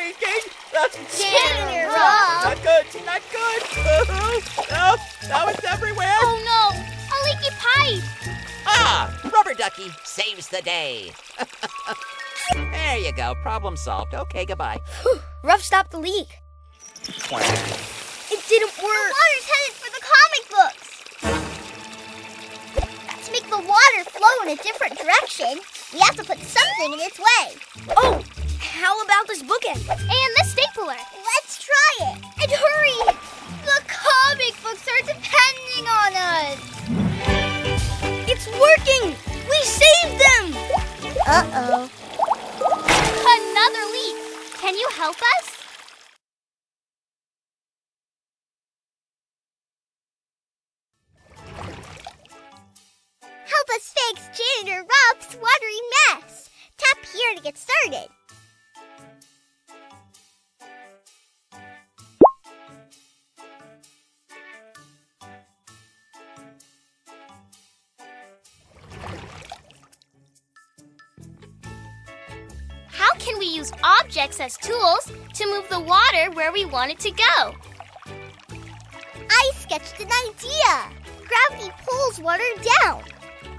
leaking. Junior Ruff. Not good. Not good. Oh, now it's everywhere. Oh no, a leaky pipe. Ah, Rubber Ducky saves the day. There you go. Problem solved. Okay, goodbye. Ruff stopped the leak. It didn't work. The water's headed for the comic books. To make the water flow in a different direction, we have to put something in its way. Oh, how about this bookend? And the stapler. Let's try it. And hurry! The comic books are depending on us. It's working! We saved them! Uh-oh. Another leak. Can you help us? Help us fix Janitor Ruff's watery mess. Tap here to get started. How can we use objects as tools to move the water where we want it to go? I sketched an idea. Gravity pulls water down.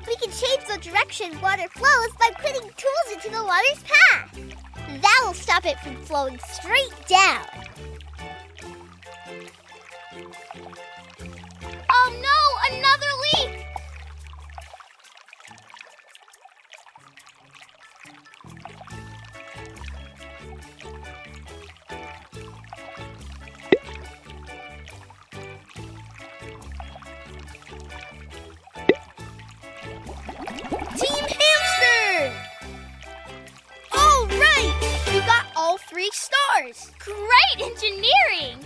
We can change the direction water flows by putting tools into the water's path. That will stop it from flowing straight down. Oh no, another leak! Team Hamster! All right! You got all 3 stars! Great engineering!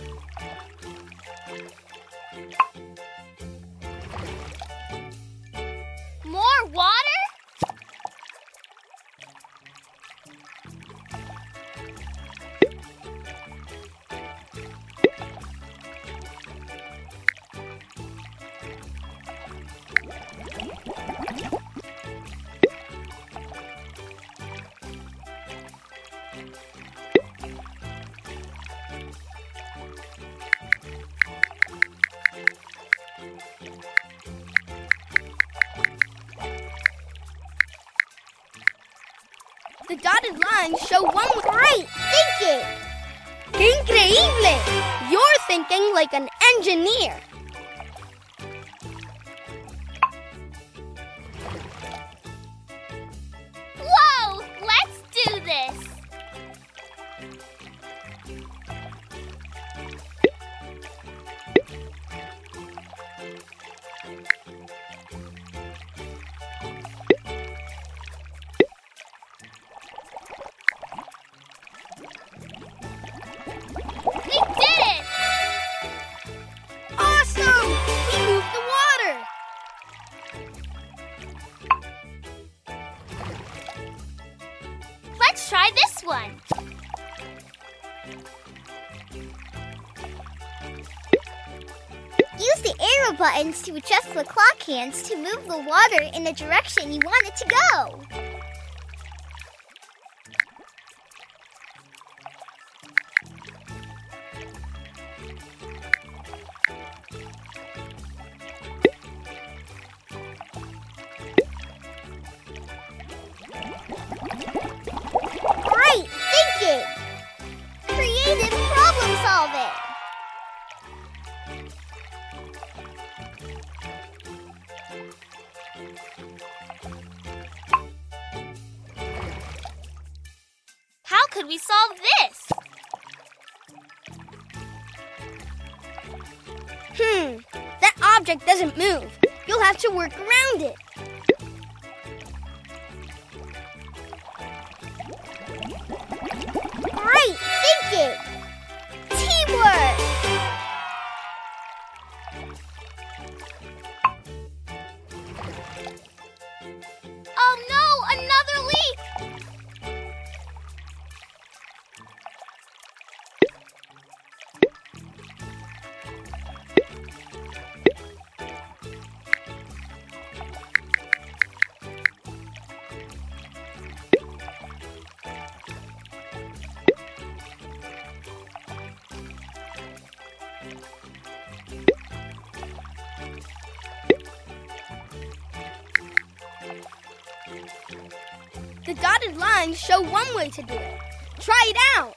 More water? The dotted lines show one with Great thinking! Increíble! You're thinking like an engineer. Whoa! Let's do this! We did it! Awesome! We moved the water. Let's try this one. Use the arrow buttons to adjust the clock hands to move the water in the direction you want it to go. Great thinking! Creative problem solving! How could we solve this? That object doesn't move. You'll have to work around it. Great thinking! Teamwork! Oh no, another leak! The dotted lines show one way to do it. Try it out.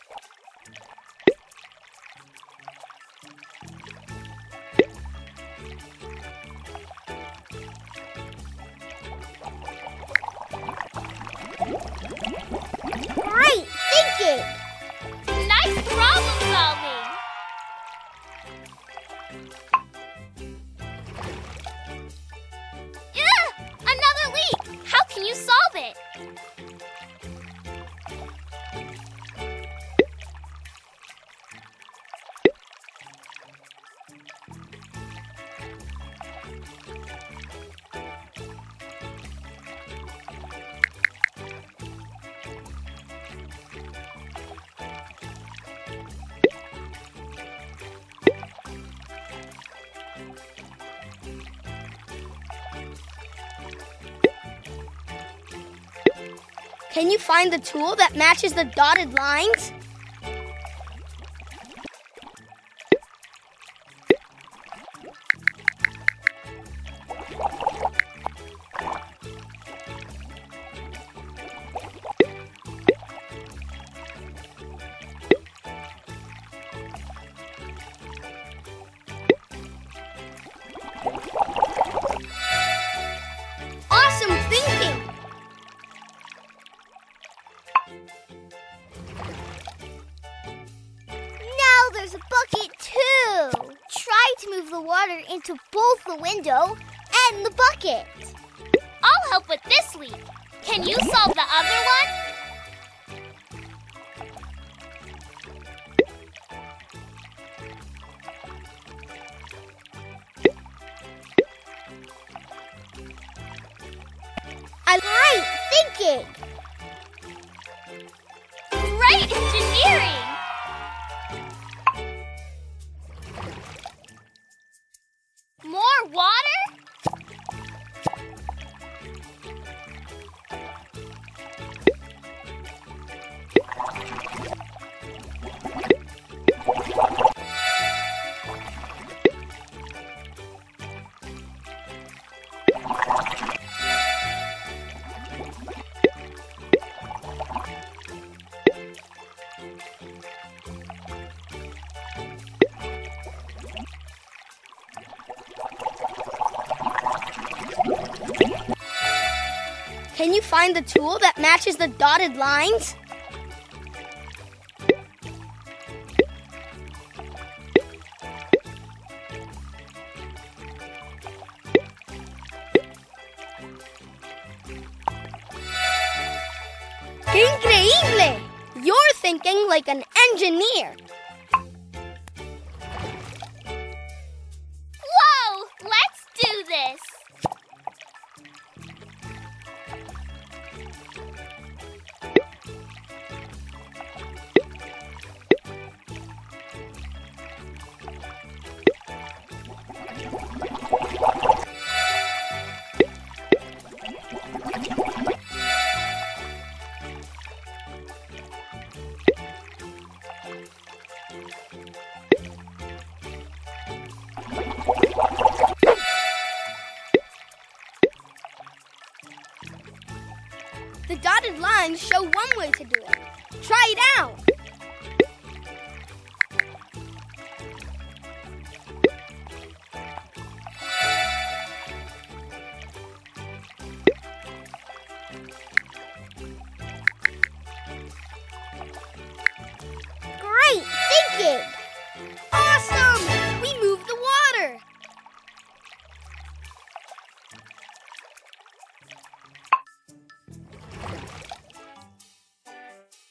Great thinking! Nice problem solving! Ugh! Another leak! How can you solve it? Can you find the tool that matches the dotted lines? Awesome thinking! Now there's a bucket too. Try to move the water into both the window and the bucket. I'll help with this leak. Can you solve the other one? Great thinking! Great engineering! More water? Can you find the tool that matches the dotted lines? ¡Qué increíble! You're thinking like an engineer. Whoa! Let's do this! The dotted lines show one way to do it. Try it out. Great thinking! Awesome! We moved the water.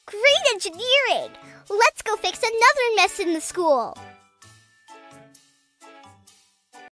Great engineering! Let's go fix another mess in the school.